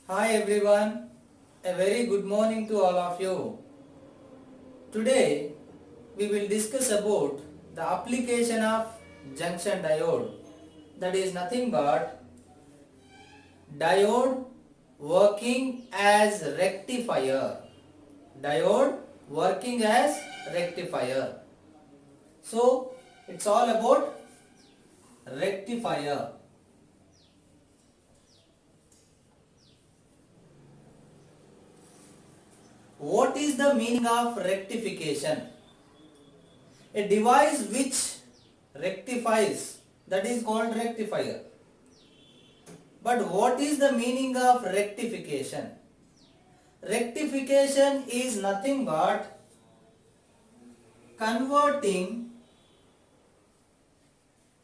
Hi everyone, a very good morning to all of you. Today we will discuss about the application of junction diode, that is nothing but diode working as rectifier. Diode working as rectifier. So it's all about rectifier. What is the meaning of rectification? A device which rectifies, that is called rectifier. But what is the meaning of rectification? Rectification is nothing but converting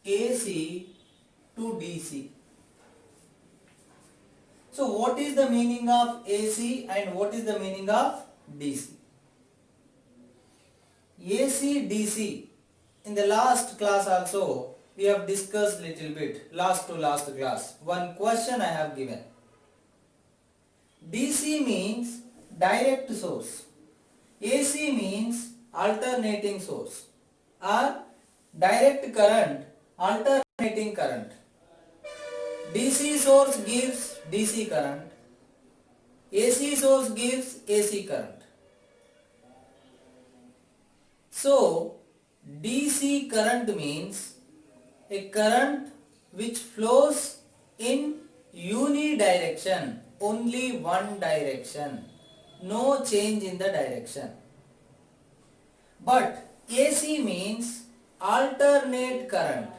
AC to DC. So what is the meaning of AC and what is the meaning of DC? AC DC, in the last class also we have discussed little bit, last to last class. One question I have given. DC means direct source, AC means alternating source, or direct current, alternating current. DC source gives DC current, AC source gives AC current. So DC current means a current which flows in unidirection, only one direction, no change in the direction. But AC means alternate current.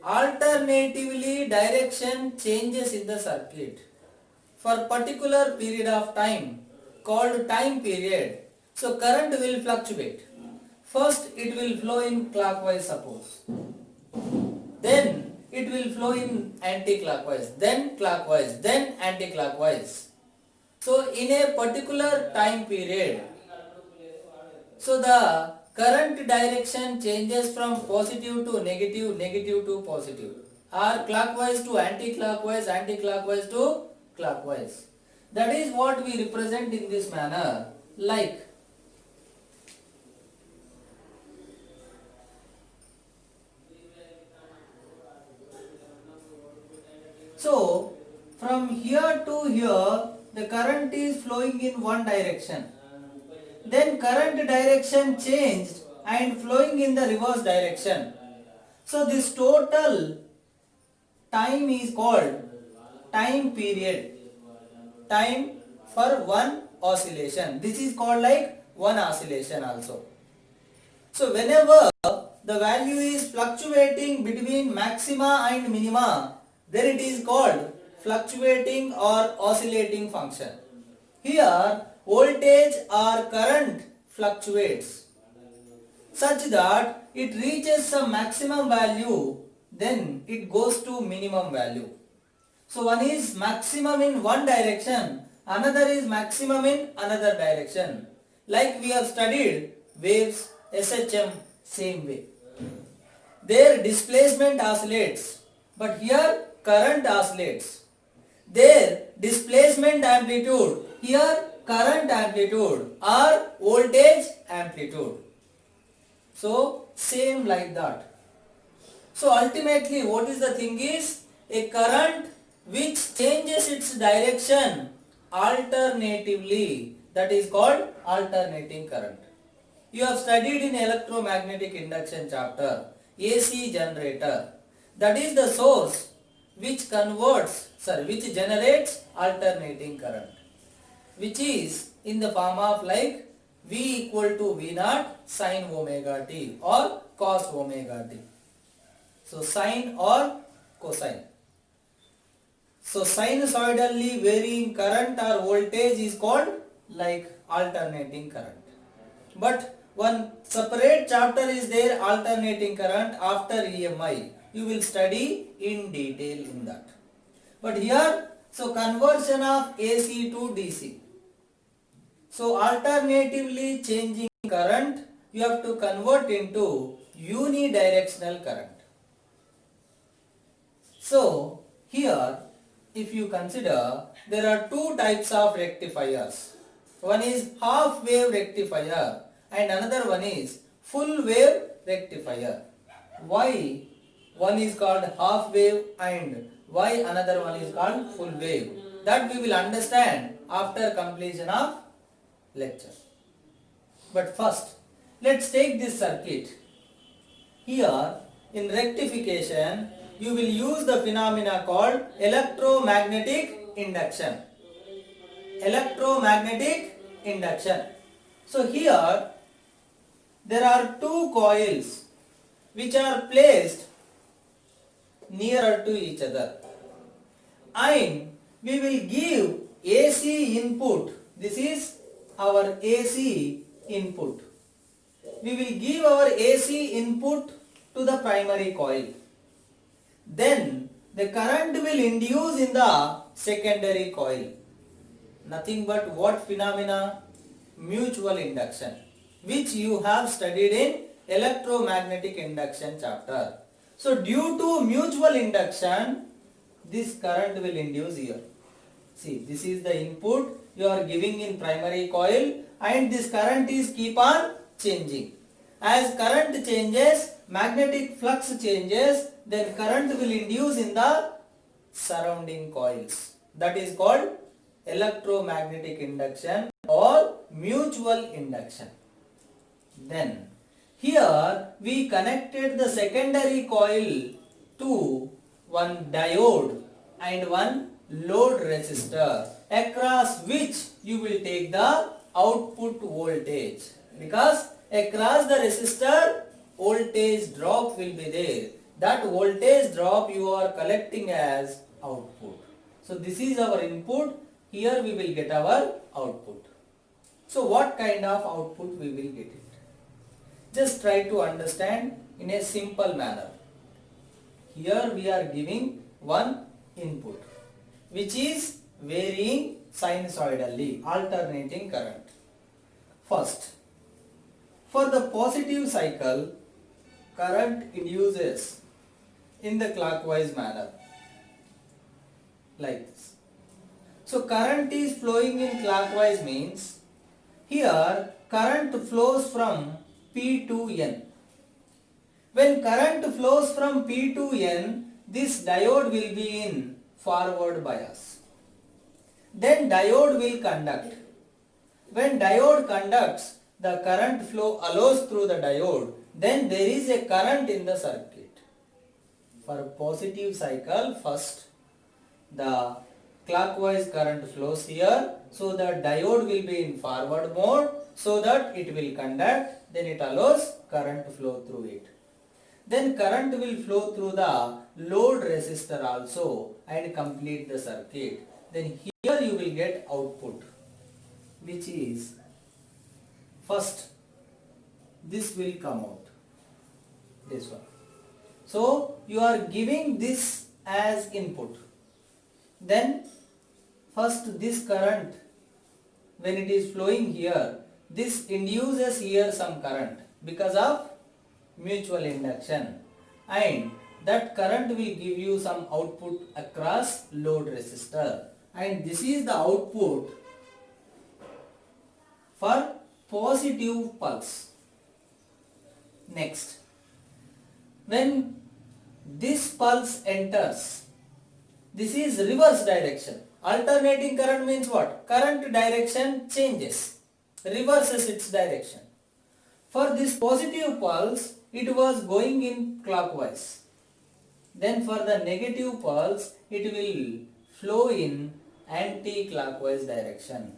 Alternatively direction changes in the circuit for particular period of time called time period. So current will fluctuate. First it will flow in clockwise, suppose. Then it will flow in anti-clockwise, then clockwise, then anti-clockwise. So in a particular time period, so the current direction changes from positive to negative, negative to positive, or clockwise to anti-clockwise, anti-clockwise to clockwise. That is what we represent in this manner, like. So from here to here the current is flowing in one direction. Then current direction changed and flowing in the reverse direction. So this total time is called time period. Time for one oscillation. This is called like one oscillation also. So whenever the value is fluctuating between maxima and minima, then it is called fluctuating or oscillating function. Here voltage or current fluctuates such that it reaches some maximum value, then it goes to minimum value. So one is maximum in one direction, another is maximum in another direction. Like we have studied waves, SHM, same way. Their displacement oscillates, but here current oscillates. Their displacement amplitude, here current amplitude or voltage amplitude. So same like that. So ultimately what is the thing is a current which changes its direction alternatively, that is called alternating current. You have studied in electromagnetic induction chapter AC generator, that is the source which which generates alternating current, which is in the form of like V equal to V naught sin omega t or cos omega t. So sine or cosine. So sinusoidally varying current or voltage is called like alternating current. But one separate chapter is there, alternating current, after EMI. You will study in detail in that. But here, so conversion of AC to DC. So alternatively changing current, you have to convert into unidirectional current. So here if you consider, there are two types of rectifiers. One is half wave rectifier and another one is full wave rectifier. Why one is called half wave and why another one is called full wave? That we will understand after completion of lecture. But first, let's take this circuit. Here in rectification, you will use the phenomena called electromagnetic induction. Electromagnetic induction. So here there are two coils which are placed nearer to each other, and we will give AC input. This is our AC input. We will give our AC input to the primary coil. Then the current will induce in the secondary coil. Nothing but what phenomena? Mutual induction, which you have studied in electromagnetic induction chapter. So due to mutual induction, this current will induce here. See, this is the input you are giving in primary coil and this current is keep on changing. As current changes, magnetic flux changes, then current will induce in the surrounding coils. That is called electromagnetic induction or mutual induction. Then here we connected the secondary coil to one diode and one load resistor, across which you will take the output voltage, because across the resistor voltage drop will be there. That voltage drop you are collecting as output. So this is our input. Here we will get our output. So what kind of output we will get it? Just try to understand in a simple manner. Here we are giving one input which is varying sinusoidally, alternating current. First, for the positive cycle, current induces in the clockwise manner, like this. So current is flowing in clockwise means here current flows from P to N. When current flows from P to N, this diode will be in forward bias. Then diode will conduct. When diode conducts, the current flow allows through the diode, then there is a current in the circuit. For a positive cycle, first the clockwise current flows here, so the diode will be in forward mode, so that it will conduct, then it allows current to flow through it. Then current will flow through the load resistor also and complete the circuit. Then here you will get output, which is first this will come out, this one. So you are giving this as input. Then first this current, when it is flowing here, this induces here some current because of mutual induction, and that current will give you some output across load resistor, and this is the output for positive pulse. Next, when this pulse enters, this is reverse direction. Alternating current means what? Current direction changes, reverses its direction. For this positive pulse, it was going in clockwise. Then for the negative pulse, it will flow in anti-clockwise direction.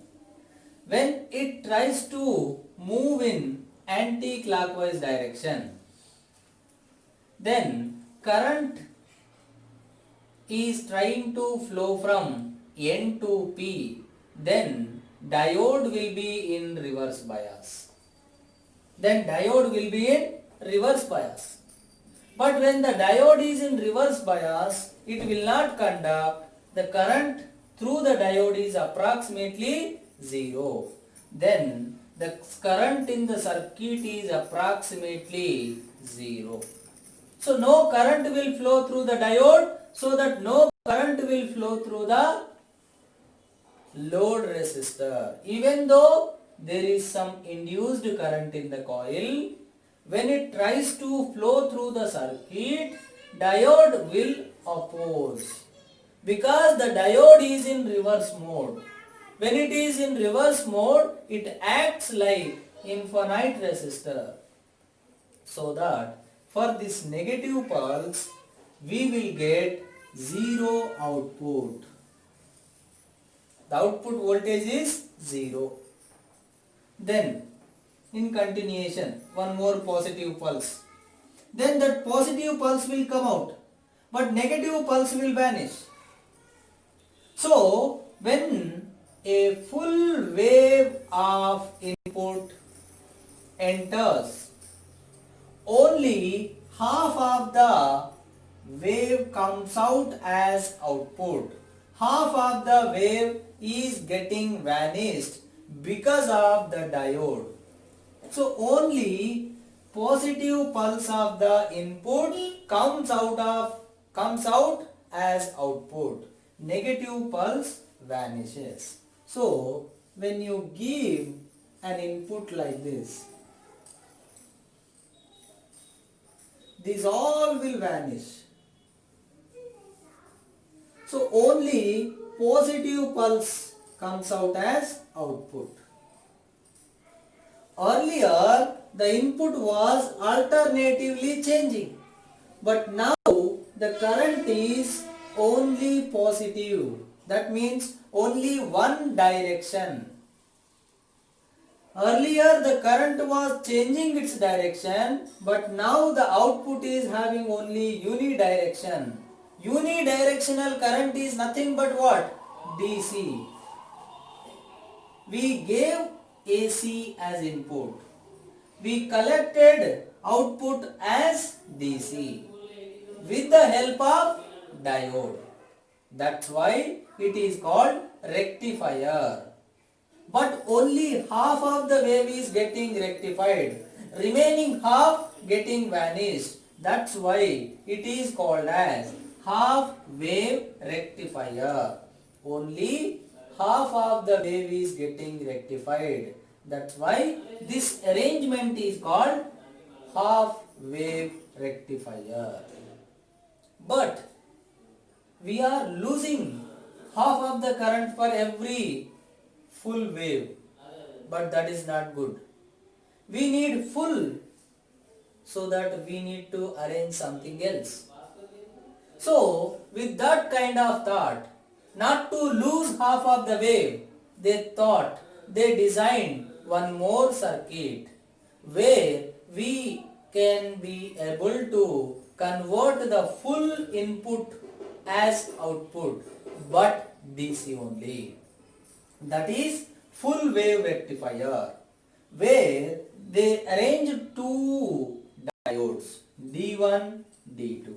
When it tries to move in anti-clockwise direction, then current is trying to flow from N to P, then diode will be in reverse bias. Then diode will be in reverse bias. But when the diode is in reverse bias, it will not conduct. The current through the diode is approximately 0. Then the current in the circuit is approximately 0. So no current will flow through the diode, so that no current will flow through the load resistor. Even though there is some induced current in the coil, when it tries to flow through the circuit, diode will oppose. Because the diode is in reverse mode. When it is in reverse mode, it acts like infinite resistor. So that for this negative pulse, we will get zero output. The output voltage is 0. Then in continuation, one more positive pulse. Then that positive pulse will come out, but negative pulse will vanish. So when a full wave of input enters, only half of the wave comes out as output. Half of the wave is getting vanished because of the diode. So only positive pulse of the input comes out as output. Negative pulse vanishes. So when you give an input like this, these all will vanish. So only positive pulse comes out as output. Earlier the input was alternatively changing, but now the current is only positive. That means only one direction. Earlier the current was changing its direction, but now the output is having only unidirection. Unidirectional current is nothing but what? DC. We gave AC as input. We collected output as DC with the help of diode. That's why it is called rectifier. But only half of the wave is getting rectified. Remaining half getting vanished. That's why it is called as half wave rectifier. Only half of the wave is getting rectified. That's why this arrangement is called half wave rectifier. But we are losing half of the current for every full wave, but that is not good. We need full, so that we need to arrange something else. So with that kind of thought, not to lose half of the wave, they designed one more circuit where we can be able to convert the full input as output, but DC only. That is full wave rectifier, where they arranged two diodes D1, D2.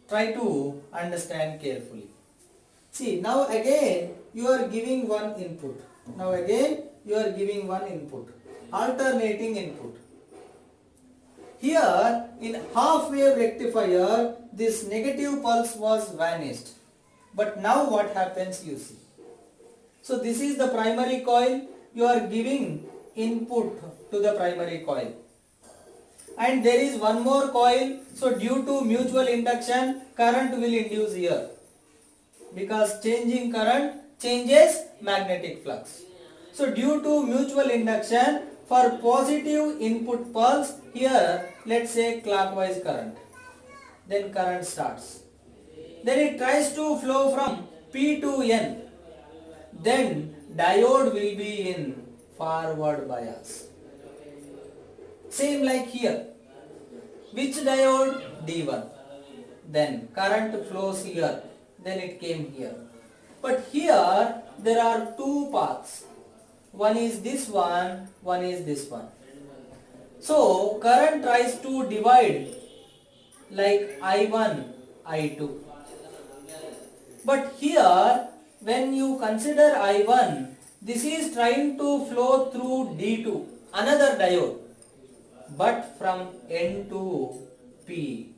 Try to understand carefully. See, now again you are giving one input. Now again you are giving one input, alternating input. Here in half wave rectifier, this negative pulse was vanished. But now what happens, you see. So this is the primary coil. You are giving input to the primary coil. And there is one more coil. So due to mutual induction, current will induce here. Because changing current changes magnetic flux. So due to mutual induction, for positive input pulse, here let's say clockwise current. Then current starts. Then it tries to flow from P to N. Then diode will be in forward bias. Same like here. Which diode? D1. Then current flows here. Then it came here. But here there are two paths. One is this one is this one. So current tries to divide like I1, I2. But here when you consider I1, this is trying to flow through D2, another diode, but from N to P.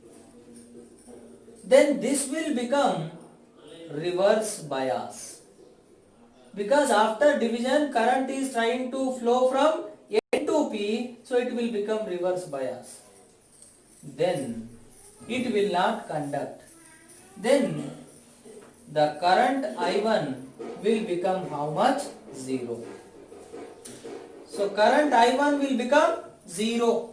then this will become reverse bias. Because after division current is trying to flow from N to P, so it will become reverse bias. Then it will not conduct. Then the current I1 will become how much? 0. So current I1 will become 0.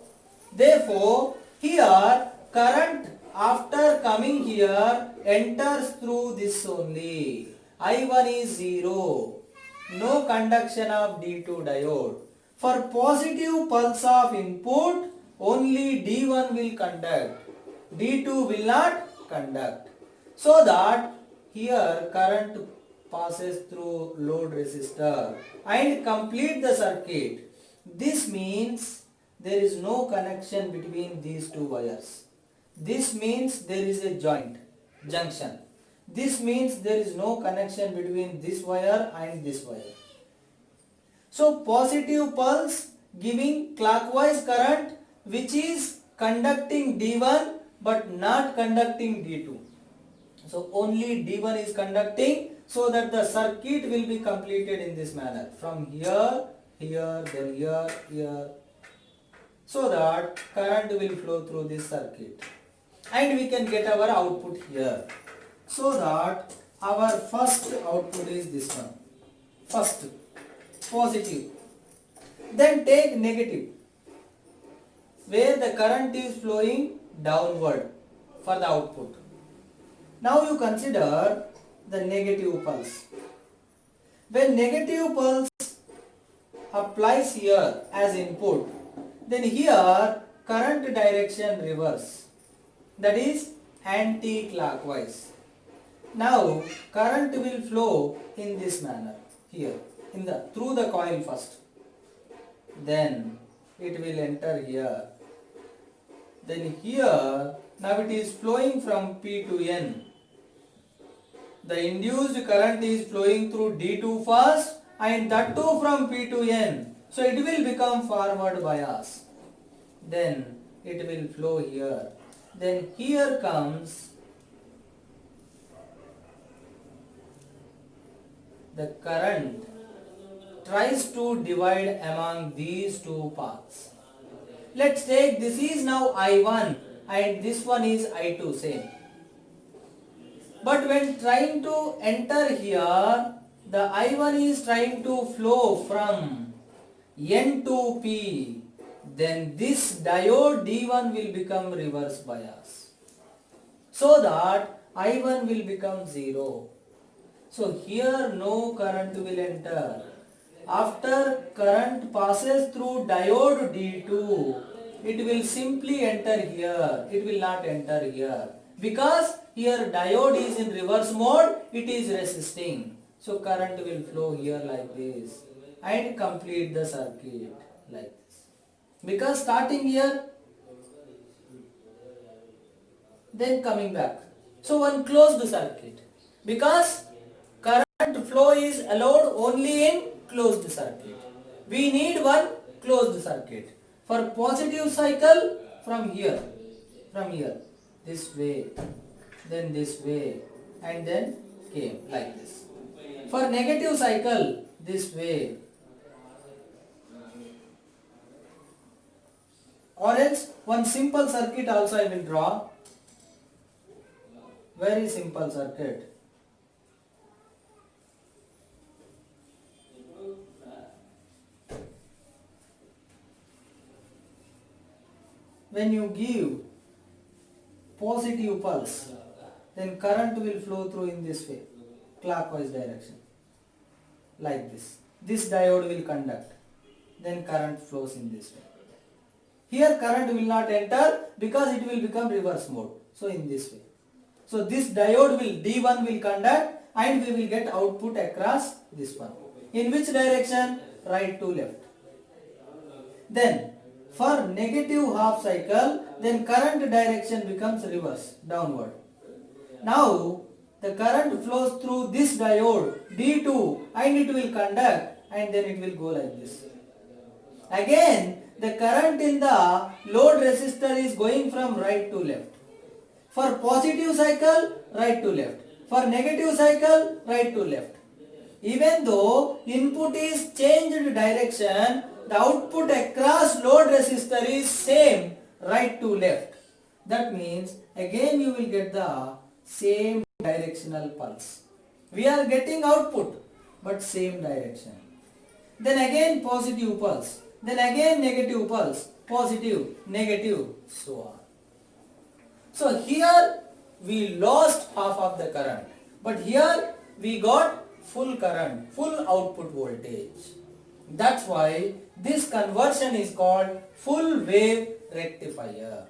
Therefore, here current after coming here enters through this only. I1 is 0. No conduction of D2 diode. For positive pulse of input, only D1 will conduct. D2 will not conduct. So that here current passes through load resistor and complete the circuit. This means there is no connection between these two wires. This means there is a junction. This means there is no connection between this wire and this wire. So positive pulse giving clockwise current which is conducting D1 but not conducting D2. So only D1 is conducting, so that the circuit will be completed in this manner. From here, here, then here, here. So that current will flow through this circuit. And we can get our output here. So that our first output is this one. First, positive. Then take negative, where the current is flowing downward for the output. Now you consider the negative pulse. When negative pulse applies here as input, then here current direction reverse, that is anti-clockwise. Now current will flow in this manner here through the coil first. Then it will enter here. Then here now it is flowing from P to N. The induced current is flowing through D2 first and that too from P to N. So it will become forward bias. Then it will flow here. Then here comes the current tries to divide among these two paths. Let's take this is now I1 and this one is I2 same. But when trying to enter here, the I1 is trying to flow from N to P. Then this diode D1 will become reverse bias. So that I1 will become 0. So here no current will enter. After current passes through diode D2, it will simply enter here. It will not enter here. Because here diode is in reverse mode, it is resisting. So current will flow here like this and complete the circuit like this. Because starting here, then coming back. So one closed circuit. Because current flow is allowed only in closed circuit. We need one closed circuit. For positive cycle, from here, this way, then this way, and then came like this. For negative cycle, this way. Or else one simple circuit also I will draw. Very simple circuit. When you give positive pulse, then current will flow through in this way, clockwise direction, like this. This diode will conduct, then current flows in this way. Here current will not enter because it will become reverse mode. So in this way. So this diode D1 will conduct and we will get output across this one. In which direction? Right to left. Then for negative half cycle, then current direction becomes reverse, downward. Now the current flows through this diode D2 and it will conduct and then it will go like this. Again the current in the load resistor is going from right to left. For positive cycle, right to left. For negative cycle, right to left. Even though input is changed direction, the output across load resistor is same, right to left. That means again you will get the same directional pulse. We are getting output but same direction. Then again positive pulse. Then again negative pulse. Positive, negative, so on. So here we lost half of the current, but here we got full current, full output voltage. That's why this conversion is called full wave rectifier.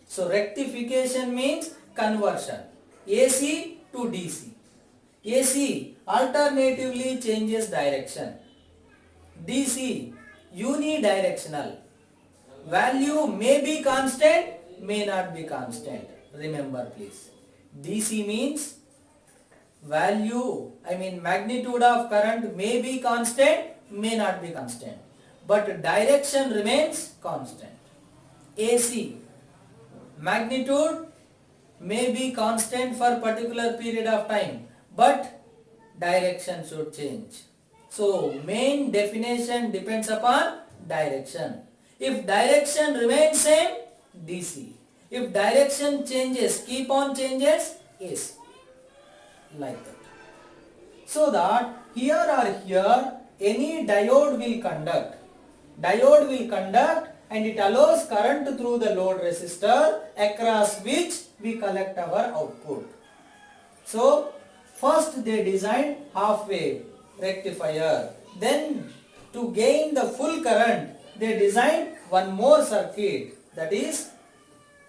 So rectification means conversion, AC to DC. AC alternatively changes direction. DC unidirectional. Value may be constant, may not be constant. Remember please. DC means magnitude of current may be constant, may not be constant. But direction remains constant. AC, magnitude may be constant for particular period of time, but direction should change. So main definition depends upon direction. If direction remains same, DC. If direction changes, keep on changes, AC. Like that. So that here or here, any diode will conduct. Diode will conduct and it allows current through the load resistor across which we collect our output. So first they designed half wave rectifier. Then to gain the full current, they designed one more circuit, that is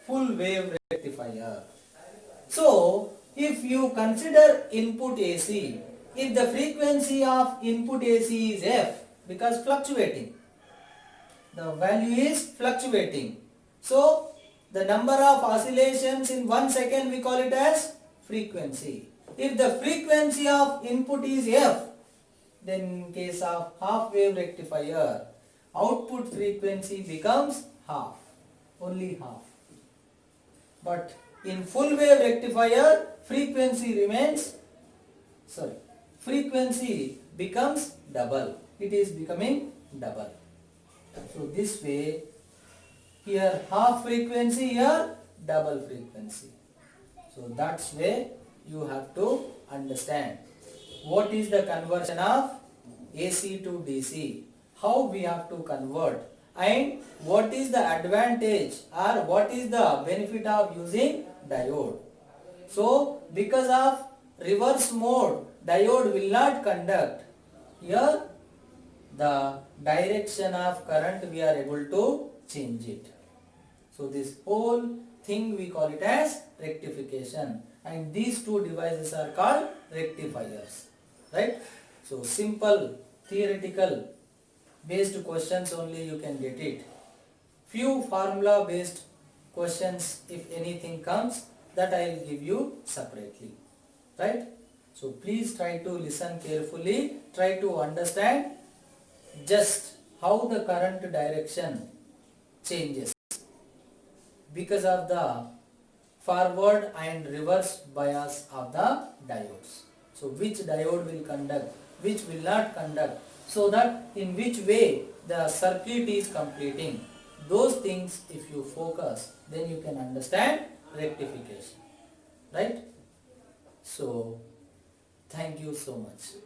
full wave rectifier. So if you consider input AC, if the frequency of input AC is F, because fluctuating, the value is fluctuating. So the number of oscillations in 1 second we call it as frequency. If the frequency of input is F, then in case of half wave rectifier, output frequency becomes half, only half. But in full wave rectifier, frequency becomes double. It is becoming double. So this way, here half frequency, here double frequency. So that's way you have to understand what is the conversion of AC to DC, how we have to convert, and what is the advantage or what is the benefit of using diode. So because of reverse mode, diode will not conduct. Here the direction of current we are able to change it. So this whole thing we call it as rectification, and these two devices are called rectifiers, right? So simple theoretical based questions only you can get it. Few formula based questions, if anything comes, that I will give you separately, right? So please try to listen carefully, try to understand just how the current direction changes because of the forward and reverse bias of the diodes. So which diode will conduct, which will not conduct, so that in which way the circuit is completing. Those things if you focus, then you can understand rectification, right? So thank you so much.